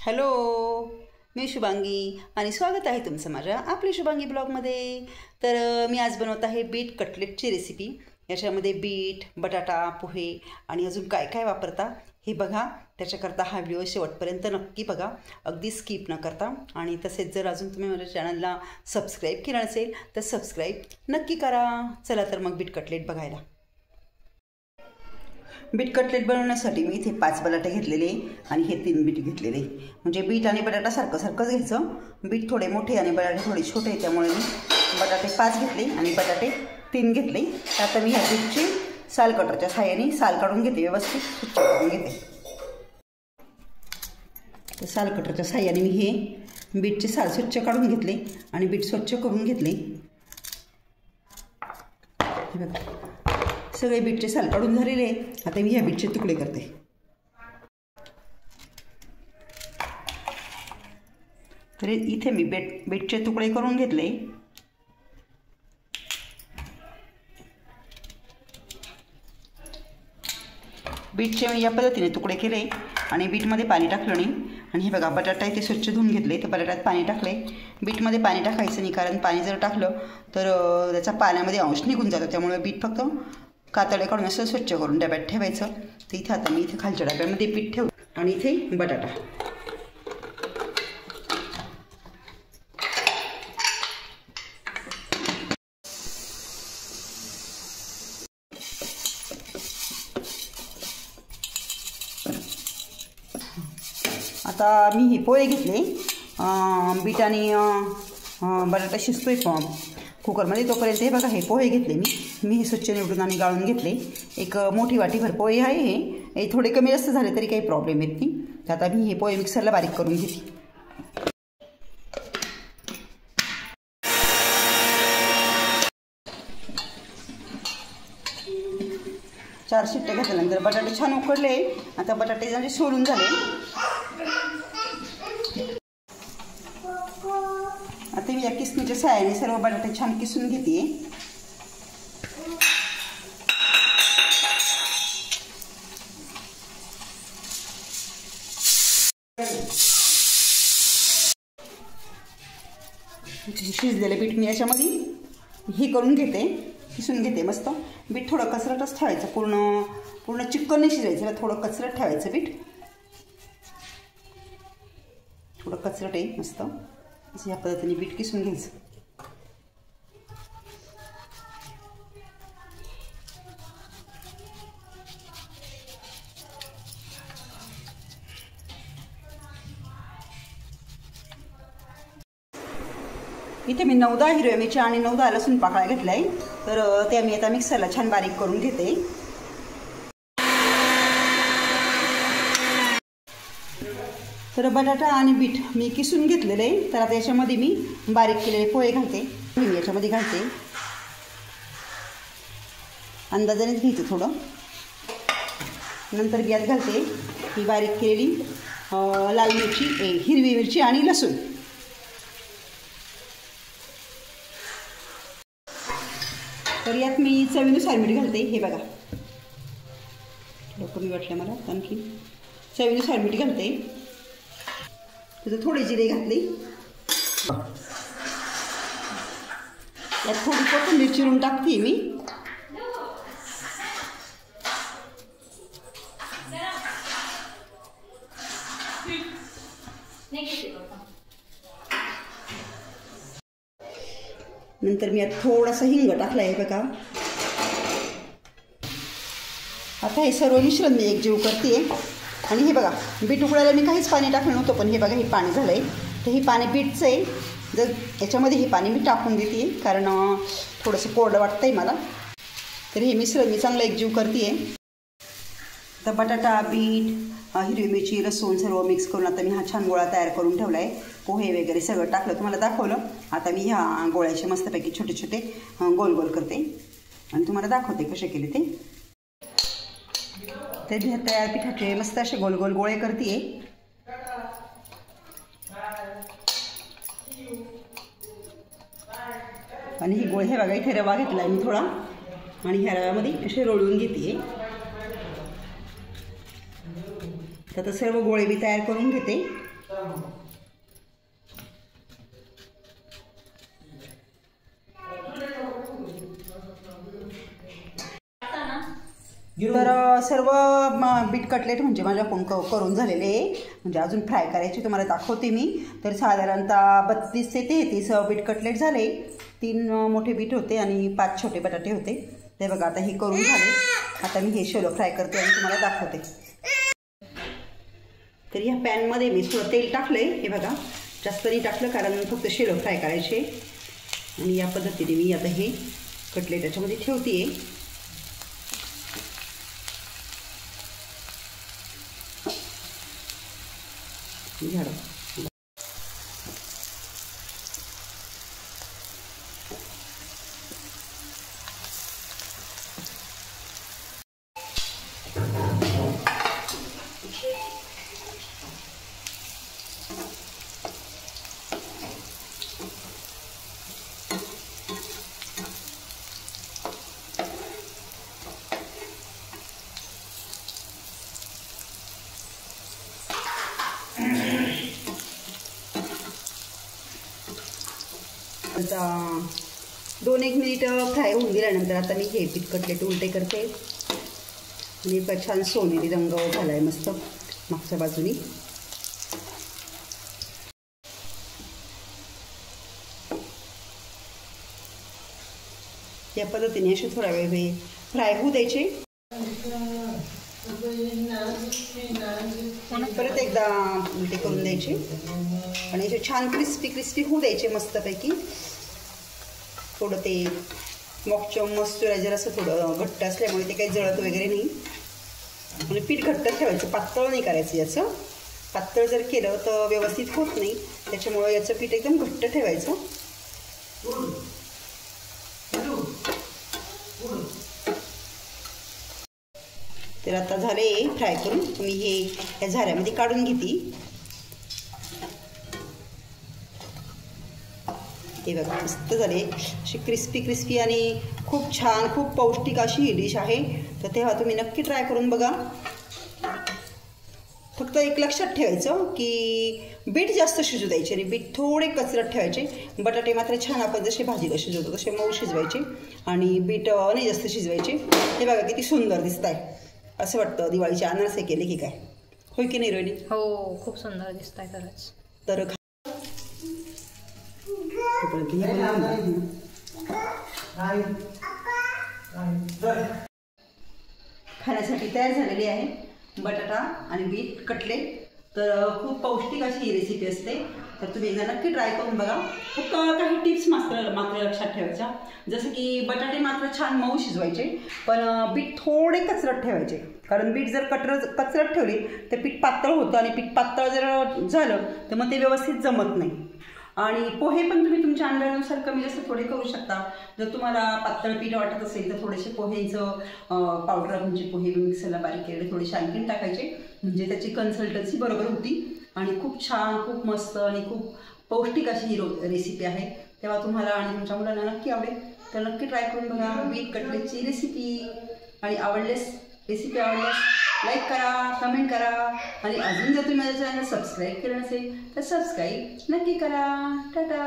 Hello, मी शुभांगी आणि स्वागत आहे तुमचं माझ्या आपली शुभांगी ब्लॉगमध्ये. तर मी आज बनवत आहे बीट कटलेटची रेसिपी. याच्यामध्ये बीट, बटाटा, पोहे आणि अजून काय काय वापरता हे बघा. त्याच्याकरता हा व्हिडिओ शेवटपर्यंत नक्की बघा, अगदी स्किप न करता. आणि तसेच जर अजून तुम्ही माझ्या चॅनलला सबस्क्राईब केलं नसेल तर सबस्क्राईब नक्की करा. चला तर मग बीट कटलेट बघायला. बीट कटलेट बनवण्यासाठी मी इथे 5 बटाटे घेतलेले आणि हे 3 बीट घेतलेले. म्हणजे बीट आणि बटाटा सारखंच घ्यायचं. बीट थोडे मोठे आणि बटाटे थोडे छोटे, त्यामुळे मी बटाटे 5 घेतले आणि बटाटे 3 घेतले. आता मी ह्या बीटची साल कटरच्या साहाय्याने साल काढून घेते, व्यवस्थित स्वच्छ करून घेते. तर साल कटरच्या साहाय्याने मी हे बीटचे साल स्वच्छ काढून घेतले आणि बीट स्वच्छ करून घेतले. सगळे बीटचे साल काढून झालेले. आता मी ह्या बीटचे तुकडे करते. तर इथे मी बीटचे तुकडे करून घेतले. बीटचे मी या पद्धतीने तुकडे केले आणि बीटमध्ये पाणी टाकलं नाही. आणि हे बघा, बटाटा इथे स्वच्छ धुवून घेतले. तर बटाट्यात पाणी टाकले. बीटमध्ये पाणी टाकायचं नाही, कारण पाणी जर टाकलं तर त्याचा पाण्यामध्ये अंश निघून जातो. त्यामुळे बीट फक्त कातडे काढून असं स्वच्छ करून डब्यात ठेवायचं. तर इथे आता मी इथे खालच्या डब्यामध्ये पीठ ठेव आणि इथे बटाटा. आता मी हे पोहे घेतले. बीट आणि बटाटा शिजतोय कुकरमध्ये, तोपर्यंत हे बघा हे पोहे घेतले मी हे स्वच्छ निवडून आणि गाळून घेतले. एक मोठी वाटीभर पोहे आहे. हे थोडे कमी जास्त झाले तरी काही प्रॉब्लेम येत नाही. तर आता मी हे पोहे मिक्सरला बारीक करून घेते. 4 शिट्ट्या घातल्यानंतर बटाटे छान उकडले. आता बटाटे म्हणजे सोलून झाले. आता मी या किसणीच्या साहाय्याने सर्व बटाटे छान किसून घेते. शिजलेले बीट मी याच्यामध्ये हे करून घेते, किसून घेते मस्त. बीट थोडं कचरटच ठेवायचं, पूर्ण चिकन नाही शिजायचं, थोडं कचरट ठेवायचं. बीट थोडं कचरट आहे मस्त. असं या पद्धतीने बीट किसून घ्यायचं. इथे मी 9-10 हिरव्या मिरच्या आणि 9-10 लसूण पाकळ्या घेतल्या आहे. तर त्या मी आता मिक्सरला छान बारीक करून घेते. तर बटाटा आणि बीट मी किसून घेतलेले आहे. तर आता याच्यामध्ये मी बारीक केलेले पोहे घालते. मी याच्यामध्ये घालते, अंदाजानेच घ्यायचं थोडं. नंतर यात घालते ही बारीक केलेली लाल मिरची, हिरवी मिरची आणि लसूण. तर यात मी चवीनुसार मीठ घालते. हे बघा, थोडं कमी वाटलं मला, आणखी चवीनुसार मीठ घालते. त्याचं थोडी जिरे घातली. यात थोडी कोथिंबीर चिरून टाकते मी. नंतर मी यात थोडासा हिंग टाकला आहे बघा. आता हे सर्व मिश्रण मी एकजीव करते. आणि हे बघा, बीट उकळायला मी काहीच पाणी टाकलं नव्हतं, पण हे बघा हे पाणी झालं आहे. तर हे पाणी बीटचं आहे. जर याच्यामध्ये हे पाणी मी टाकून देते, कारण थोडंसं कोरडं वाटतं आहे मला. तर हे मिश्रण मी चांगलं एकजीव करते. तर बटाटा, बीट, हिरवी मिरची, लसूण सर्व मिक्स करून आता मी हा छान गोळा तयार करून ठेवला आहे. पोहे वगैरे सगळं टाकलं, तुम्हाला दाखवलं. आता मी ह्या गोळ्याचे मस्तपैकी छोटे छोटे गोल गोल करते आणि तुम्हाला दाखवते कसे केले ते. ते तयार पिठाचे मस्त असे गोल गोल गोळे करते. आणि ही गोळे हे बघा, इथे रवा घेतला आहे मी थोडा आणि ह्या रव्यामध्ये असे रोळून घेते. तर सर्व गोळे मी तयार करून घेते. तर सर्व बीट कटलेट म्हणजे माझ्याकडून करून झालेले आहे, म्हणजे अजून फ्राय करायचे तुम्हाला दाखवते मी. तर साधारणतः 32 ते 33 बीट कटलेट झाले. 3 मोठे बीट होते आणि 5 छोटे बटाटे होते. ते बघा आता हे करून झाले. आता मी हे शॅलो फ्राय करते आणि तुम्हाला दाखवते. तर ह्या पॅनमध्ये मी थोडं तेल टाकलं आहे. हे बघा जास्त नाही टाकलं कारण फक्त शॅलो फ्राय करायचे. आणि या पद्धतीने मी आता हे कटलेट त्याच्यामध्ये ठेवते आहे. झाडं आता 2-1 मिनिट फ्राय होऊन गेल्यानंतर आता मी हे बीट कटलेट उलटे करते. आणि छान सोनेरी रंग झाला आहे मस्त मागच्या बाजूनी. या पद्धतीने असे थोडा वेळ फ्राय होऊ द्यायचे. परत एकदा उलटे करून द्यायचे आणि असे छान क्रिस्पी होऊ द्यायचे मस्तपैकी. थोडं ते मॉइश्चरायझर असं थोडं घट्ट असल्यामुळे ते काही जळत वगैरे नाही. आणि पीठ घट्ट ठेवायचं, पातळ नाही करायचं. याचं पातळ जर केलं तर व्यवस्थित होत नाही, त्याच्यामुळं याचं पीठ एकदम घट्ट ठेवायचं. तर आता झाले फ्राय करून. मी हे या झाऱ्यामध्ये काढून घेते. हे बघा मस्त झाले अशी क्रिस्पी आणि खूप छान खूप पौष्टिक अशी ही डिश आहे. तर तेव्हा तुम्ही नक्की ट्राय करून बघा. फक्त एक लक्षात ठेवायचं की बीट जास्त शिजू द्यायचे आणि बीट थोडे कचरट ठेवायचे. बटाटे मात्र छान आपण जसे भाजीला शिजवतो तसे मऊ शिजवायचे आणि बीट नाही जास्त शिजवायचे. हे बघा किती सुंदर दिसत आहे. असं वाटतं दिवाळीचे अनारसे केले की काय, होय की नाही रोहिणी? हो खूप सुंदर दिसत आहे खरंच. तर खाण्यासाठी तयार झालेली आहे बटाटा आणि बीट कटलेट. तर खूप पौष्टिक अशी ही रेसिपी असते. तर तुम्ही एकदा नक्की ट्राय करून बघा. फक्त काही टिप्स मात्र लक्षात ठेवायच्या. जसं की बटाटे मात्र छान मऊ शिजवायचे, पण बीट थोडे कचरट ठेवायचे. कारण बीट जर कचरट ठेवली तर पीठ पातळ होतं आणि पीठ पातळ जर झालं तर मग ते व्यवस्थित जमत नाही. आणि पोहे पण तुम्ही तुमच्या अंदाजानुसार कमी जास्त थोडे करू शकता. जर तुम्हाला पातळ पीठ वाटत असेल तर थोडेसे पोहेचं पावडर म्हणजे पोहे मिक्सरला बारीक केलेले थोडेसे आणखीन टाकायचे, म्हणजे त्याची कन्सिस्टन्सी बरोबर होती. आणि खूप छान खूप मस्त आणि खूप पौष्टिक अशी ही रेसिपी आहे. तेव्हा तुम्हाला आणि तुमच्या मुलांना नक्की आवडेल. तर नक्की ट्राय करून बघा बीट कटलेटची रेसिपी. आणि रेसिपी आवडल्यास लाईक करा, कमेंट करा. आणि अजून जर तुम्ही माझ्या चॅनल सबस्क्राईब केलं नसेल तर सबस्क्राईब नक्की करा. टाटा.